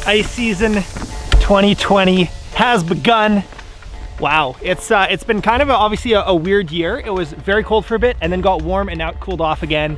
Ice season 2020 has begun. Wow, it's been kind of obviously a weird year. It was very cold for a bit and then got warm and now it cooled off again.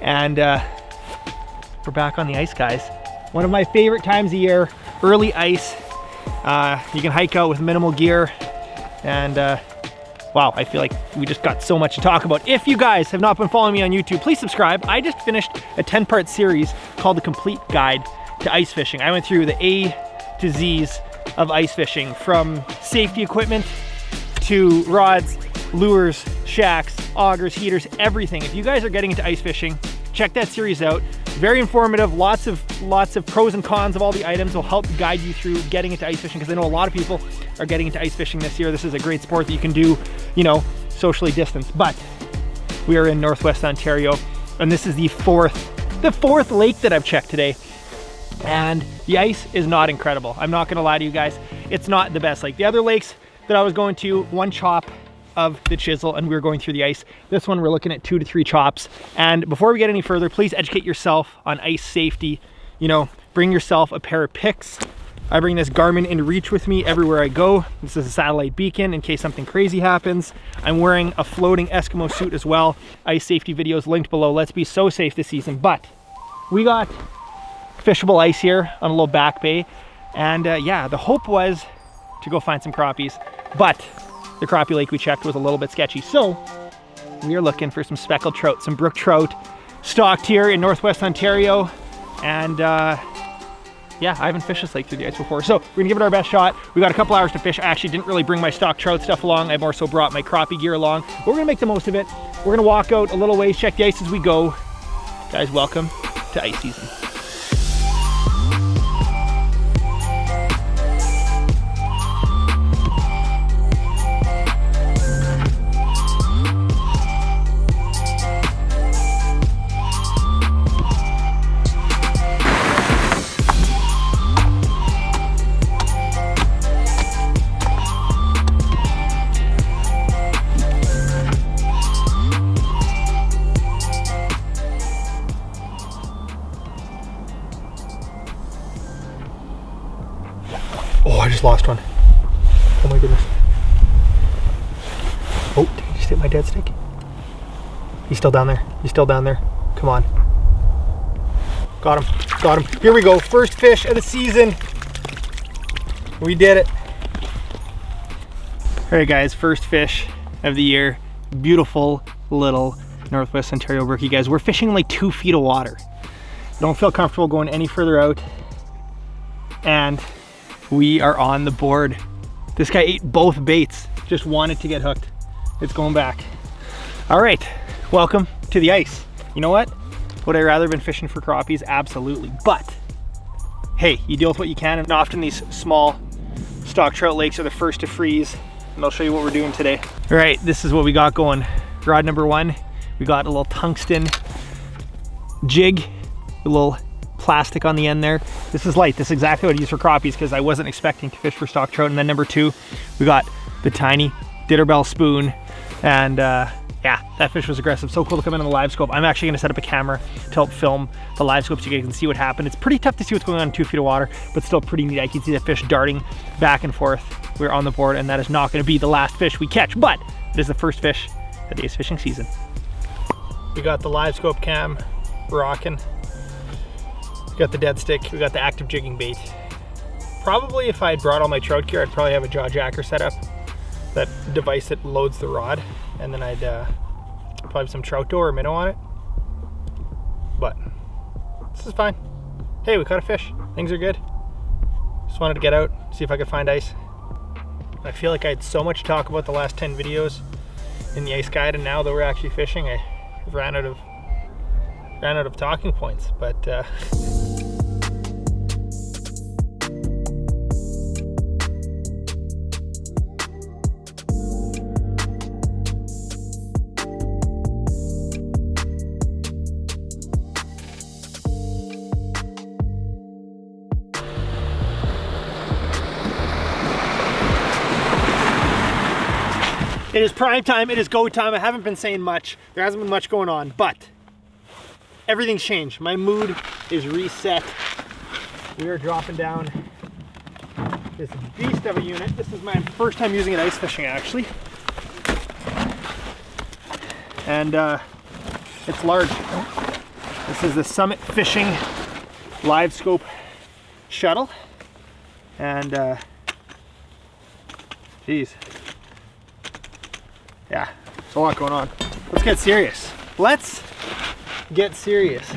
And we're back on the ice, guys. One of my favorite times of year, early ice. You can hike out with minimal gear and wow, I feel like we just got so much to talk about. If you guys have not been following me on YouTube, please subscribe. I just finished a 10-part series called The Complete Guide to Ice Fishing. I went through the A to Z's of ice fishing, from safety equipment to rods, lures, shacks, augers, heaters, everything. If you guys are getting into ice fishing, check that series out. Very informative, lots of pros and cons of all the items. Will help guide you through getting into ice fishing, because I know a lot of people are getting into ice fishing this year. This is a great sport that you can do, you know, socially distanced. But we are in Northwest Ontario, and this is the fourth lake that I've checked today. And the ice is not incredible. I'm not gonna lie to you guys. It's not the best lake. The other lakes that I was going to, one chop of the chisel and we were going through the ice. This one we're looking at 2 to 3 chops. And before we get any further, please educate yourself on ice safety. You know, bring yourself a pair of picks. I bring this Garmin InReach with me everywhere I go. This is a satellite beacon in case something crazy happens. I'm wearing a floating Eskimo suit as well. Ice safety videos linked below. Let's be so safe this season. But we got fishable ice here on a little back bay. And yeah, the hope was to go find some crappies, but the crappie lake we checked was a little bit sketchy. So we are looking for some speckled trout, some brook trout stocked here in Northwest Ontario. And yeah, I haven't fished this lake through the ice before, so we're gonna give it our best shot. We got a couple hours to fish. I actually didn't really bring my stock trout stuff along. I more so brought my crappie gear along. But we're gonna make the most of it. We're gonna walk out a little ways, check the ice as we go. Guys, welcome to ice season. Oh, I just lost one. Oh my goodness. Oh, did he just hit my dead stick? He's still down there. He's still down there. Come on. Got him. Got him. Here we go. First fish of the season. We did it. All right, guys. First fish of the year. Beautiful little Northwest Ontario brookie, guys. We're fishing like 2 feet of water. Don't feel comfortable going any further out. And we are on the board. This guy ate both baits, just wanted to get hooked. It's going back. All right, welcome to the ice. You know what? Would I rather been fishing for crappies? Absolutely, but hey, you deal with what you can, and often these small stock trout lakes are the first to freeze, and I'll show you what we're doing today. All right, this is what we got going. Rod number 1, we got a little tungsten jig, a little plastic on the end there. This is light. This is exactly what I use for crappies because I wasn't expecting to fish for stock trout. And then number 2, we got the tiny Ditterbell spoon. And yeah, that fish was aggressive. So cool to come in on the Livescope. I'm actually going to set up a camera to help film the Livescope so you guys can see what happened. It's pretty tough to see what's going on in 2 feet of water, but still pretty neat. I can see the fish darting back and forth. We're on the board, and that is not going to be the last fish we catch, but it is the first fish of the ice fishing season. We got the Livescope cam rocking. We got the dead stick, we got the active jigging bait. Probably if I had brought all my trout gear, I'd probably have a jaw jacker set up. That device that loads the rod, and then I'd probably have some trout dough or minnow on it. But this is fine. Hey, we caught a fish. Things are good. Just wanted to get out, see if I could find ice. I feel like I had so much to talk about the last 10 videos in the ice guide, and now that we're actually fishing, I ran out of talking points, but it is prime time, it is go time. I haven't been saying much. There hasn't been much going on, but everything's changed. My mood is reset. we are dropping down this beast of a unit. This is my first time using it ice fishing, actually. And it's large. This is the Summit Fishing Livescope shuttle. And geez. Yeah, there's a lot going on. Let's get serious. Let's get serious.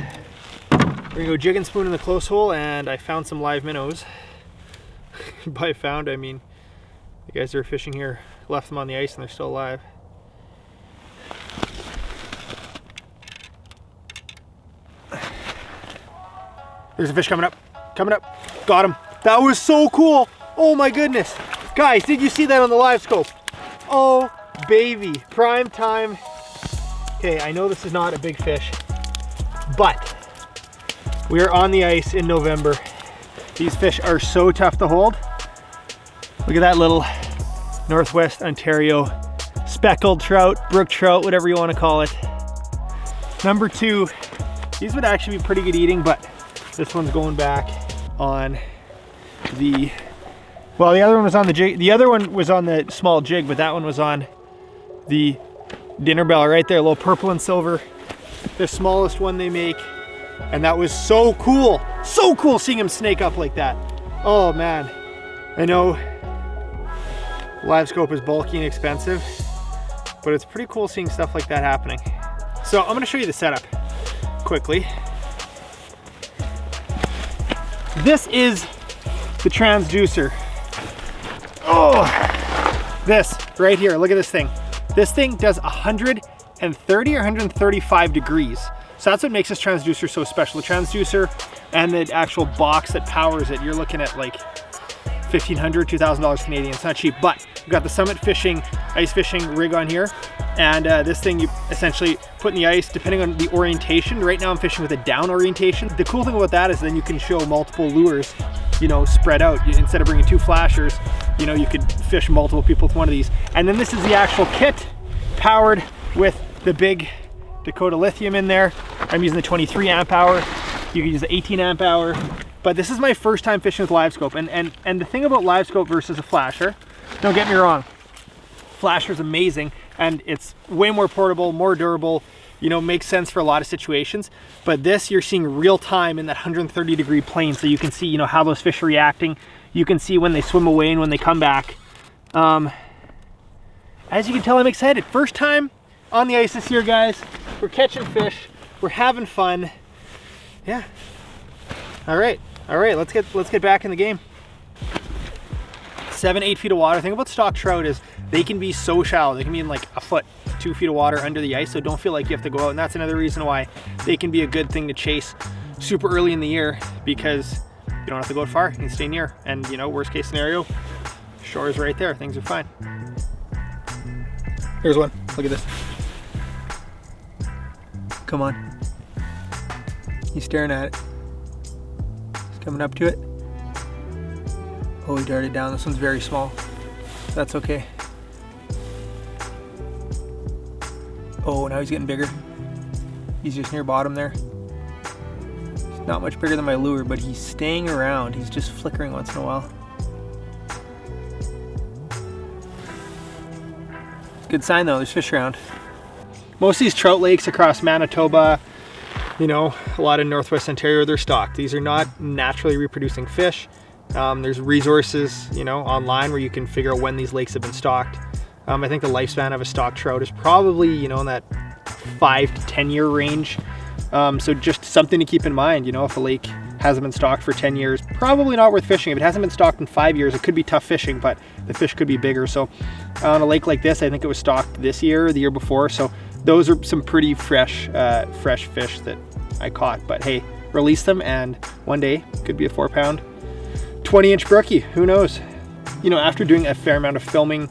We're gonna go jig and spoon in the close hole, and I found some live minnows. By found, I mean the guys that are fishing here left them on the ice and they're still alive. There's a fish coming up, got him. That was so cool. Oh my goodness. Guys, did you see that on the Livescope? Oh baby, prime time. Okay, I know this is not a big fish, but we are on the ice in November. These fish are so tough to hold. Look at that little Northwest Ontario speckled trout, brook trout, whatever you want to call it. Number 2, these would actually be pretty good eating, but this one's going back on the, well, the other one was on the jig. The other one was on the small jig, but that one was on the dinner bell right there, a little purple and silver, the smallest one they make. And that was so cool seeing him snake up like that. Oh man, I know Livescope is bulky and expensive, but it's pretty cool seeing stuff like that happening. So I'm gonna show you the setup quickly. This is the Transducer. Oh, this right here, look at this thing. This thing does 130 or 135 degrees. So that's what makes this transducer so special. The transducer and the actual box that powers it, you're looking at like $1,500, $2,000 Canadian. It's not cheap, but we've got the Summit Fishing ice fishing rig on here. And this thing you essentially put in the ice depending on the orientation. Right now I'm fishing with a down orientation. The cool thing about that is then you can show multiple lures, you know, spread out. Instead of bringing 2 flashers, you know, you could fish multiple people with one of these. And then this is the actual kit powered with the big Dakota lithium in there. I'm using the 23 amp hour. You can use the 18 amp hour. But this is my first time fishing with Livescope. And the thing about Livescope versus a flasher, don't get me wrong, flasher's amazing and it's way more portable, more durable, you know, makes sense for a lot of situations. But this, you're seeing real time in that 130 degree plane, so you can see, you know, how those fish are reacting. You can see when they swim away and when they come back. As you can tell, I'm excited. First time on the ice this year, guys. We're catching fish, we're having fun. Yeah. All right, let's get back in the game. 7-8 feet of water. The thing about stock trout is they can be so shallow. They can be in like a foot, 2 feet of water under the ice, so don't feel like you have to go out. And that's another reason why they can be a good thing to chase super early in the year, because you don't have to go far, you can stay near. And you know, worst case scenario, shore is right there, things are fine. Here's one, look at this. Come on. He's staring at it. He's coming up to it. Oh, he darted down. This one's very small. That's okay. Oh, now he's getting bigger. He's just near bottom there. He's not much bigger than my lure, but he's staying around. He's just flickering once in a while. It's a good sign though, there's fish around. Most of these trout lakes across Manitoba, you know, a lot in Northwest Ontario, they're stocked. These are not naturally reproducing fish. There's resources, you know, online where you can figure out when these lakes have been stocked. I think the lifespan of a stocked trout is probably, you know, in that 5 to 10 year range. So just something to keep in mind, you know, if a lake hasn't been stocked for 10 years, probably not worth fishing. If it hasn't been stocked in 5 years, it could be tough fishing, but the fish could be bigger. So on a lake like this, I think it was stocked this year or the year before. So those are some pretty fresh fish that I caught. But hey, release them and one day could be a 4-pound 20-inch brookie, who knows? You know, after doing a fair amount of filming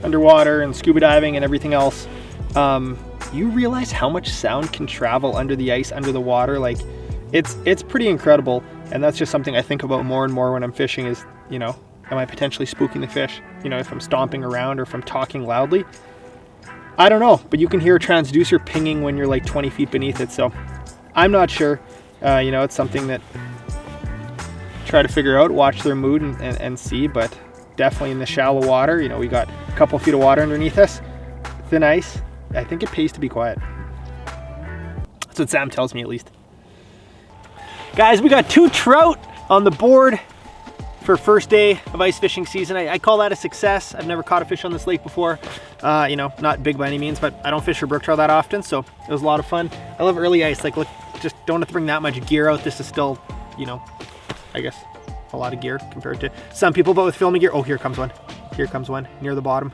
underwater and scuba diving and everything else, you realize how much sound can travel under the ice, under the water. Like it's pretty incredible. And that's just something I think about more and more when I'm fishing is, you know, am I potentially spooking the fish? You know, if I'm stomping around or if I'm talking loudly, I don't know, but you can hear a transducer pinging when you're like 20 feet beneath it. So I'm not sure, you know, it's something that try to figure out, watch their mood and see, but definitely in the shallow water, you know, we got a couple feet of water underneath us, thin ice. I think it pays to be quiet. That's what Sam tells me, at least. Guys, we got 2 trout on the board for first day of ice fishing season. I call that a success. I've never caught a fish on this lake before. You know, not big by any means, but I don't fish for brook trout that often, so it was a lot of fun. I love early ice. Like, look, just don't have to bring that much gear out. This is still, you know, I guess a lot of gear compared to some people, but with filming gear. Oh, here comes one. Here comes one near the bottom,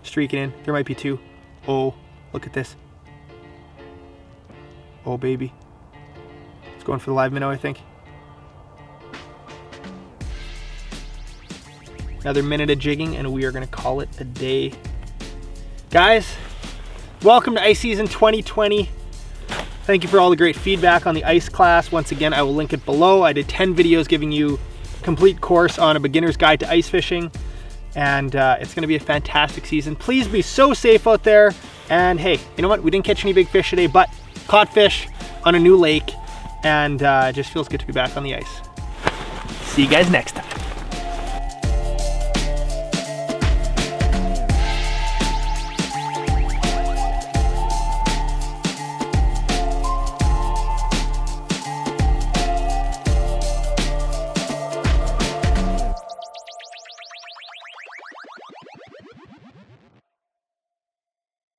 streaking in. There might be 2. Oh, look at this. Oh, baby. It's going for the live minnow, I think. Another minute of jigging and we are gonna call it a day. Guys, welcome to ice season 2020. Thank you for all the great feedback on the ice class. Once again, I will link it below. I did 10 videos giving you a complete course on a beginner's guide to ice fishing. And it's gonna be a fantastic season. Please be so safe out there. And hey, you know what? We didn't catch any big fish today, but caught fish on a new lake. And it just feels good to be back on the ice. See you guys next time.